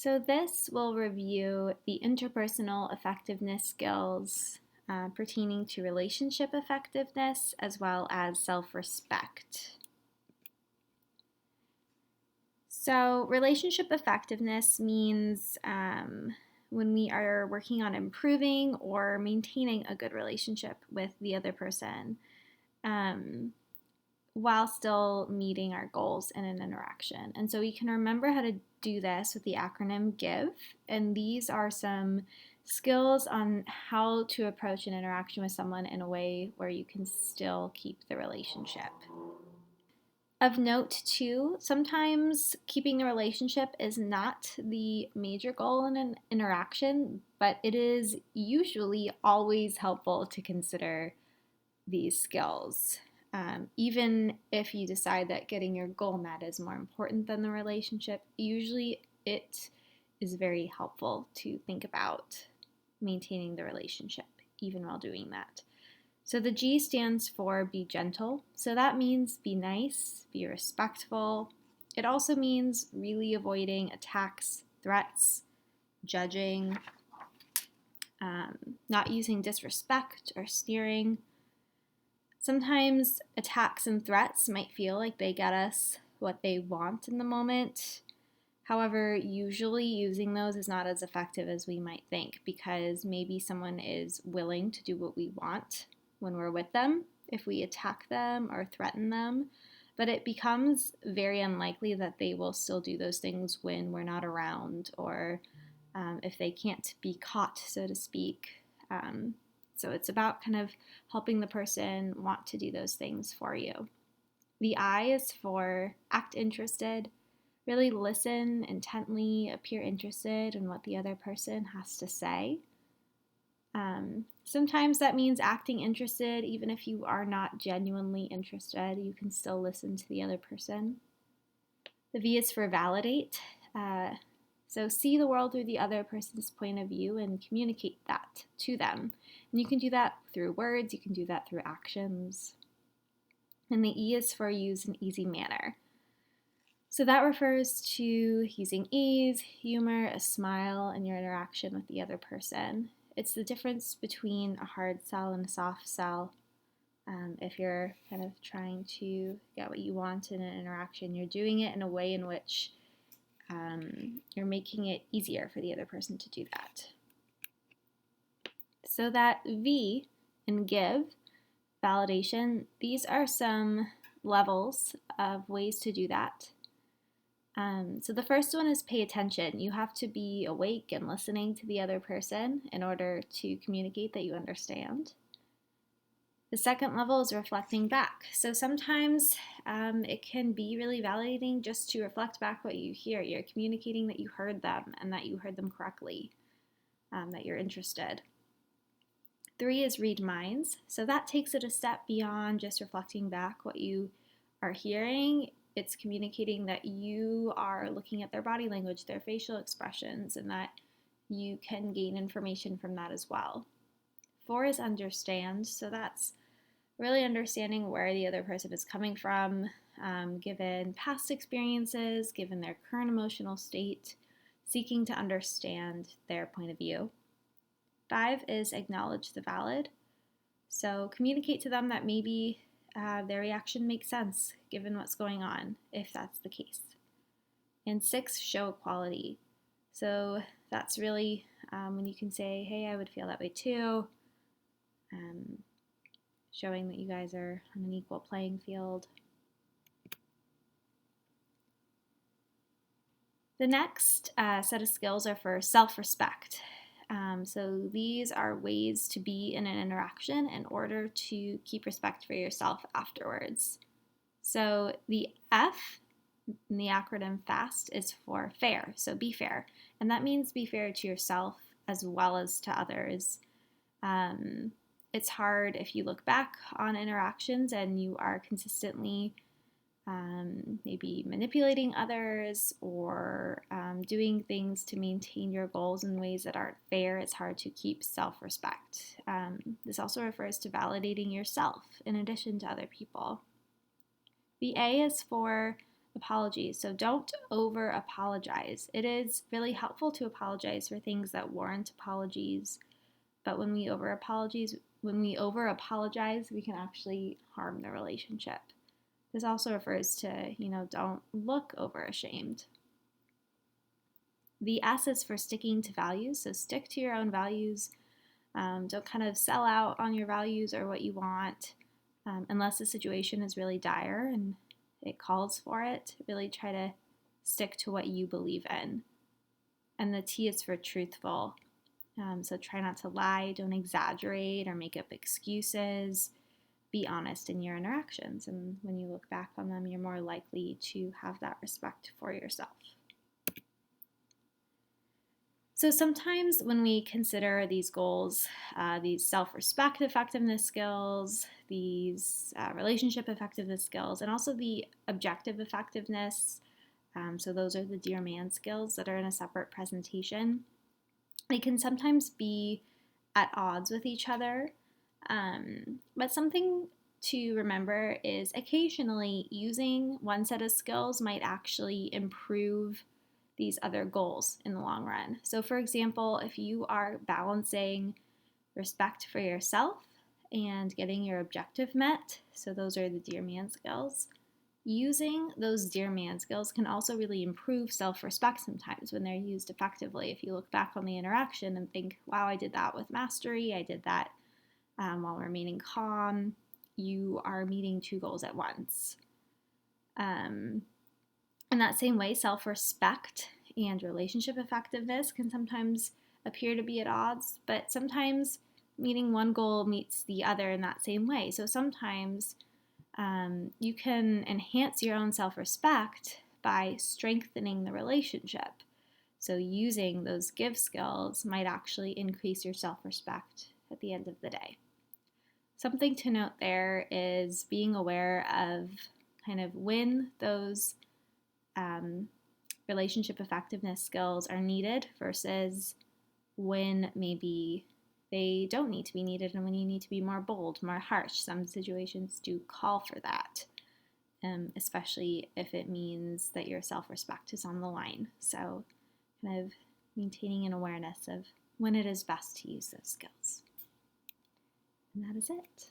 So this will review the interpersonal effectiveness skills pertaining to relationship effectiveness as well as self-respect. So relationship effectiveness means when we are working on improving or maintaining a good relationship with the other person while still meeting our goals in an interaction. And so we can remember how to do this with the acronym GIVE. And these are some skills on how to approach an interaction with someone in a way where you can still keep the relationship. Of note, too, sometimes keeping the relationship is not the major goal in an interaction, but it is usually always helpful to consider these skills. Even if you decide that getting your goal met is more important than the relationship, usually it is very helpful to think about maintaining the relationship even while doing that. So the G stands for be gentle. So that means be nice, be respectful. It also means really avoiding attacks, threats, judging, not using disrespect or sneering. Sometimes attacks and threats might feel like they get us what they want in the moment. However, usually using those is not as effective as we might think because maybe someone is willing to do what we want when we're with them if we attack them or threaten them, but it becomes very unlikely that they will still do those things when we're not around or if they can't be caught, so to speak. So it's about kind of helping the person want to do those things for you. The I is for act interested. Really listen intently, appear interested in what the other person has to say. Sometimes that means acting interested, even if you are not genuinely interested, you can still listen to the other person. The V is for validate. So see the world through the other person's point of view and communicate that to them. And you can do that through words, you can do that through actions. And the E is for use an easy manner. So that refers to using ease, humor, a smile in your interaction with the other person. It's the difference between a hard sell and a soft sell. If you're kind of trying to get what you want in an interaction, you're doing it in a way in which you're making it easier for the other person to do that. So that V in give, validation, these are some levels of ways to do that. So the first one is pay attention. You have to be awake and listening to the other person in order to communicate that you understand. The second level is reflecting back. So sometimes it can be really validating just to reflect back what you hear. You're communicating that you heard them and that you heard them correctly, that you're interested. 3 is read minds. So that takes it a step beyond just reflecting back what you are hearing. It's communicating that you are looking at their body language, their facial expressions, and that you can gain information from that as well. 4 is understand. So that's really understanding where the other person is coming from, given past experiences, given their current emotional state, seeking to understand their point of view. 5 is acknowledge the valid. So communicate to them that maybe their reaction makes sense given what's going on, if that's the case. And 6, show equality. So that's really when you can say, hey, I would feel that way too. Showing that you guys are on an equal playing field. The next set of skills are for self-respect. So these are ways to be in an interaction in order to keep respect for yourself afterwards. So the F in the acronym FAST is for fair, so be fair. And that means be fair to yourself as well as to others. It's hard if you look back on interactions and you are consistently maybe manipulating others or doing things to maintain your goals in ways that aren't fair. It's hard to keep self-respect. This also refers to validating yourself in addition to other people. The A is for apologies. So don't over apologize. It is really helpful to apologize for things that warrant apologies, but when we over apologize, we can actually harm the relationship. This also refers to, don't look over ashamed. The S is for sticking to values. So stick to your own values. Don't kind of sell out on your values or what you want unless the situation is really dire and it calls for it. Really try to stick to what you believe in. And the T is for truthful. So try not to lie, don't exaggerate or make up excuses. Be honest in your interactions. And when you look back on them, you're more likely to have that respect for yourself. So sometimes when we consider these goals, these self-respect effectiveness skills, these relationship effectiveness skills, and also the objective effectiveness, so those are the Dear Man skills that are in a separate presentation, they can sometimes be at odds with each other. But something to remember is occasionally using one set of skills might actually improve these other goals in the long run. So for example, if you are balancing respect for yourself and getting your objective met, so those are the Dear Man skills, using those Dear Man skills can also really improve self-respect sometimes when they're used effectively. If you look back on the interaction and think, wow, I did that with mastery, I did that while remaining calm, you are meeting two goals at once. In that same way, self-respect and relationship effectiveness can sometimes appear to be at odds, but sometimes meeting one goal meets the other in that same way. So sometimes you can enhance your own self-respect by strengthening the relationship. So using those give skills might actually increase your self-respect at the end of the day. Something to note there is being aware of kind of when those relationship effectiveness skills are needed versus when maybe they don't need to be needed and when you need to be more bold, more harsh. Some situations do call for that, especially if it means that your self-respect is on the line. So kind of maintaining an awareness of when it is best to use those skills. And that is it.